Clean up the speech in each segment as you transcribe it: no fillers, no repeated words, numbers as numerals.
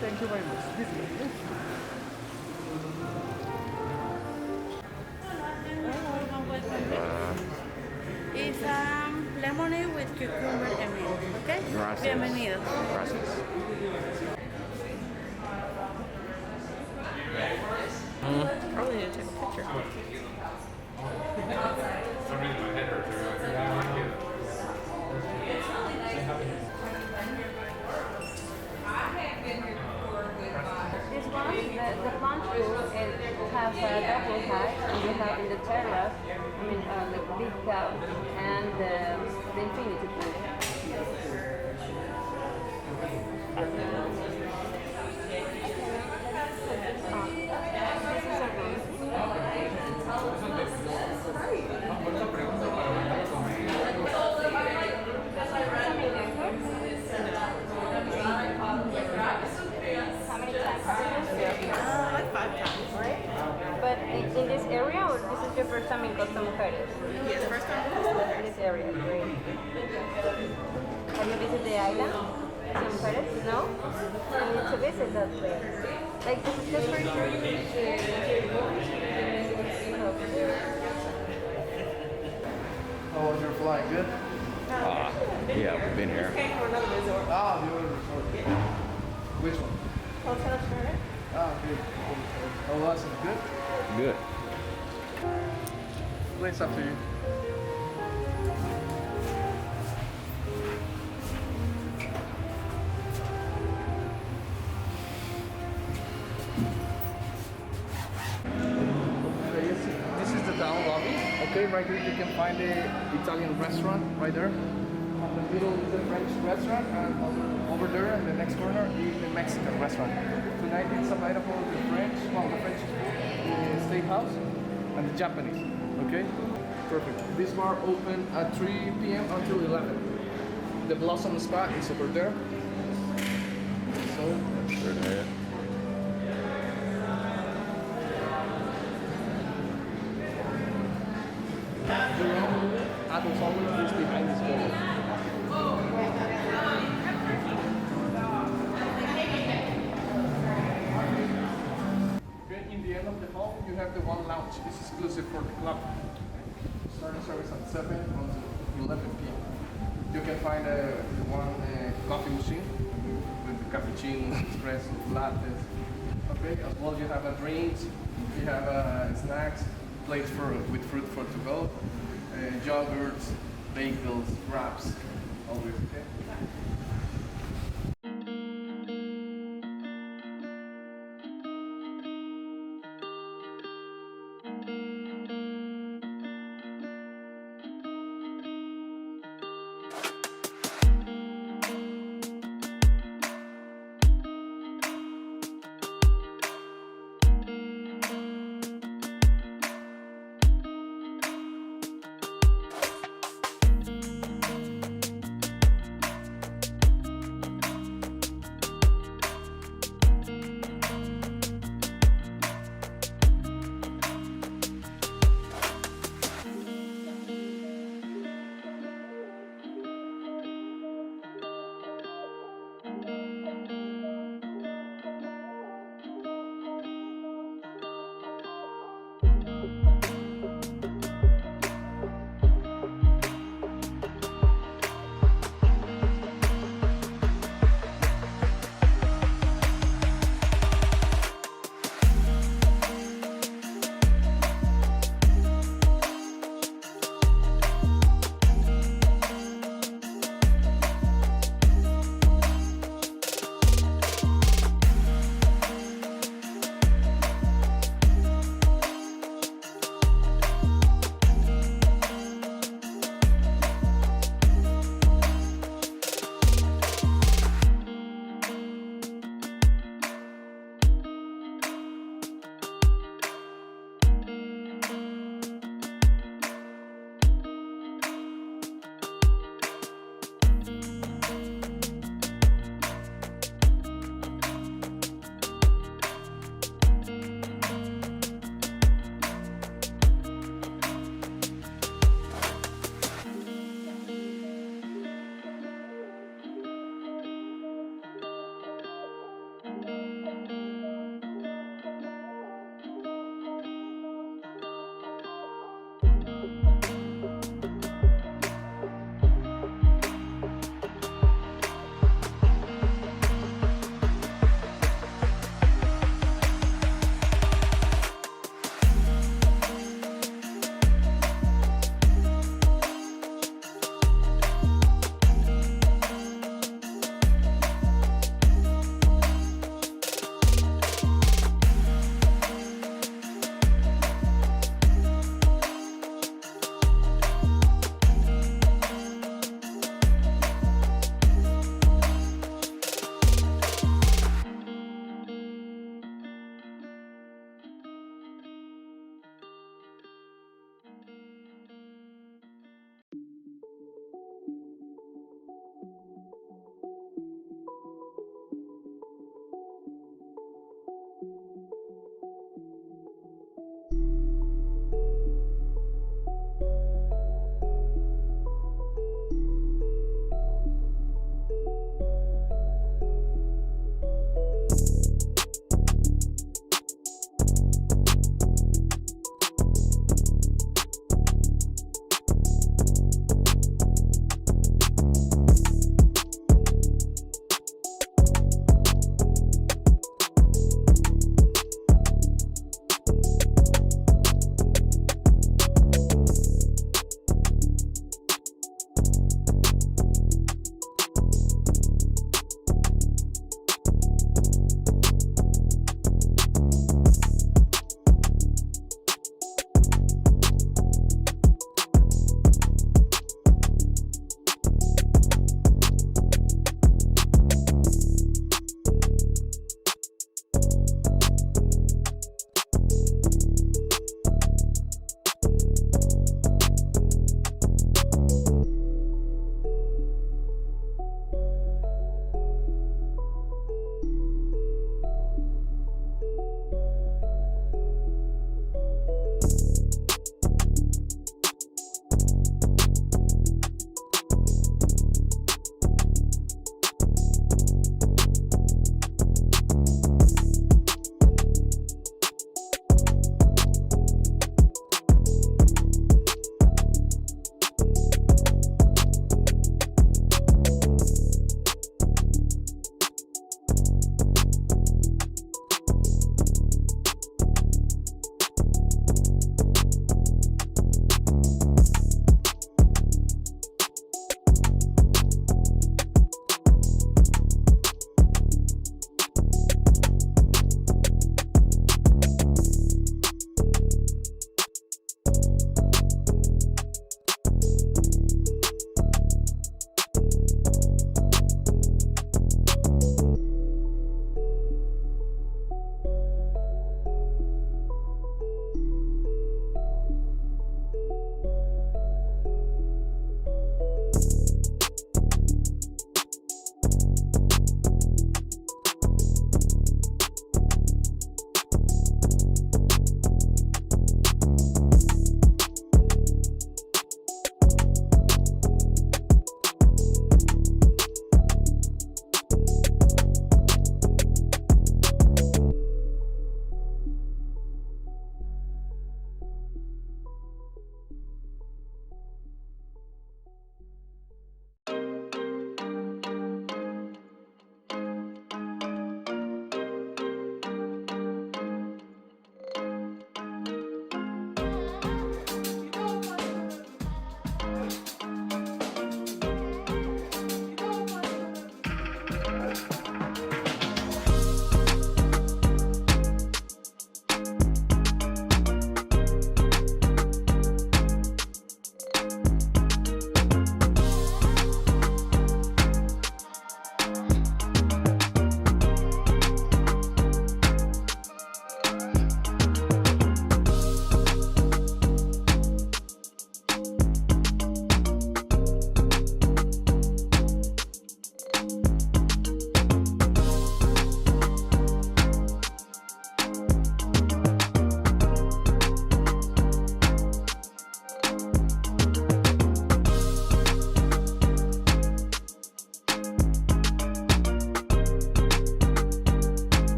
Thank you very much. This way. It's lemonade with cucumber and mint. Okay? Gracias. Bienvenido. Gracias. Probably need to take a picture. This one, the Plunge pool, it has a double height, and you have in the terrace, the big tub and the infinity pool. This is a room. How many times? Like 5 times. Right? But in this area, or this is your first time in Costa Mujeres? Yes, first time. In this area, great. Have you visited the island? Costa Mujeres? No? You need to visit that place. Like, this is just for How was your flight? Good? Yeah, we've been here. Came from another resort. Ah, you were resort. Which one? Hotel Spirit. Ah, good. How was it? Good? Good. Place up to you. This is the down lobby. Okay, right here you can find the Italian restaurant right there. On the middle is the French restaurant, and over there in the next corner is the Mexican restaurant. Tonight it's available the French steakhouse and the Japanese. Okay, perfect. This bar open at 3 p.m. until 11. The Blossom Spa is over there. So Straight ahead. adults only is behind this building. Okay, in the end of the hall, you have the one lounge. It's exclusive for the club. Starting service at 7 until 11 p.m. You can find one coffee machine with the cappuccino, espresso, lattes. Okay, as well you have a drinks, you have snacks, plates with fruit for to go, yogurts, bagels, wraps, always okay.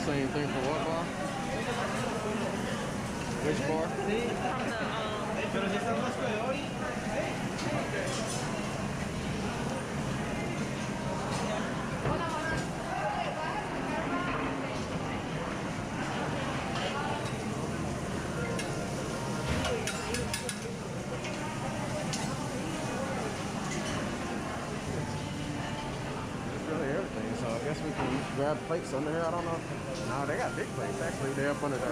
same thing for what bar? Which bar? Really everything, so I guess we can grab plates under here. I don't know. No, they got big plates actually. They're up under there.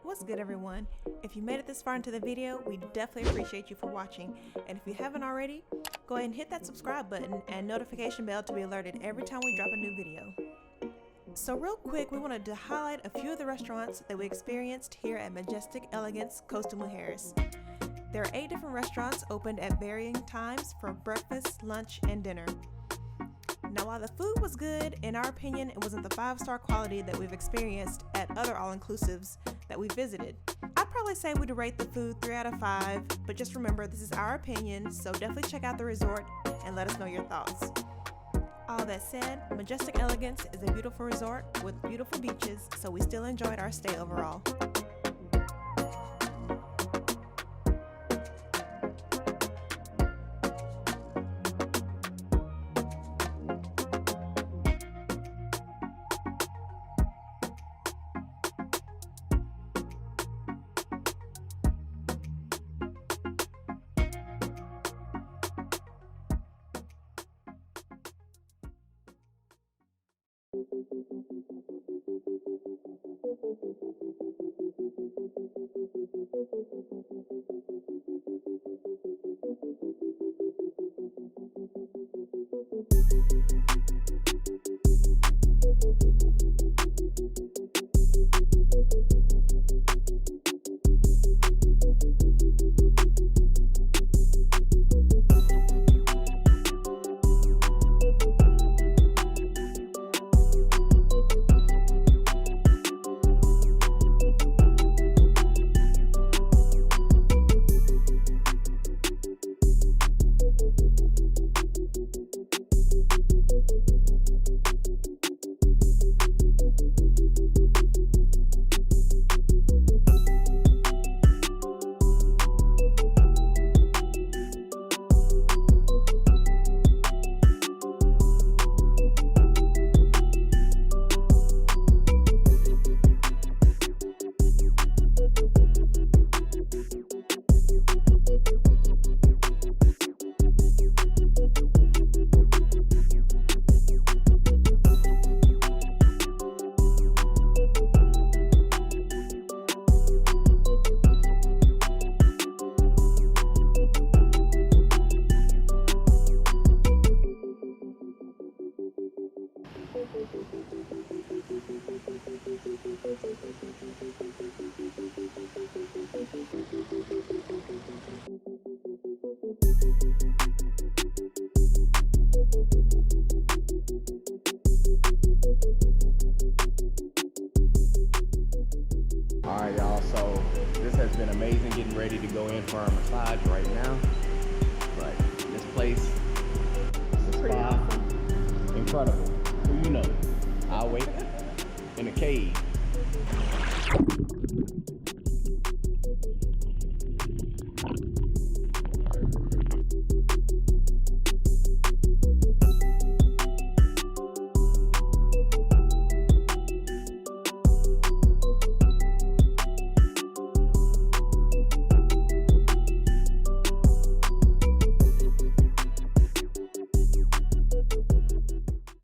What's good, everyone? If you made it this far into the video, we definitely appreciate you for watching. And if you haven't already, go ahead and hit that subscribe button and notification bell to be alerted every time we drop a new video. So real quick, we wanted to highlight a few of the restaurants that we experienced here at Majestic Elegance Costa Mujeres. There are 8 different restaurants opened at varying times for breakfast, lunch, and dinner. Now, while the food was good, in our opinion, it wasn't the 5-star quality that we've experienced at other all-inclusives that we visited. I'd probably say we'd rate the food 3 out of 5, but just remember, this is our opinion, so definitely check out the resort and let us know your thoughts. All that said, Majestic Elegance is a beautiful resort with beautiful beaches, so we still enjoyed our stay overall. Alright, y'all, so this has been amazing getting ready to go in for our massage right now. But this place, the spa, incredible. Who you know? I'll wait in a cave.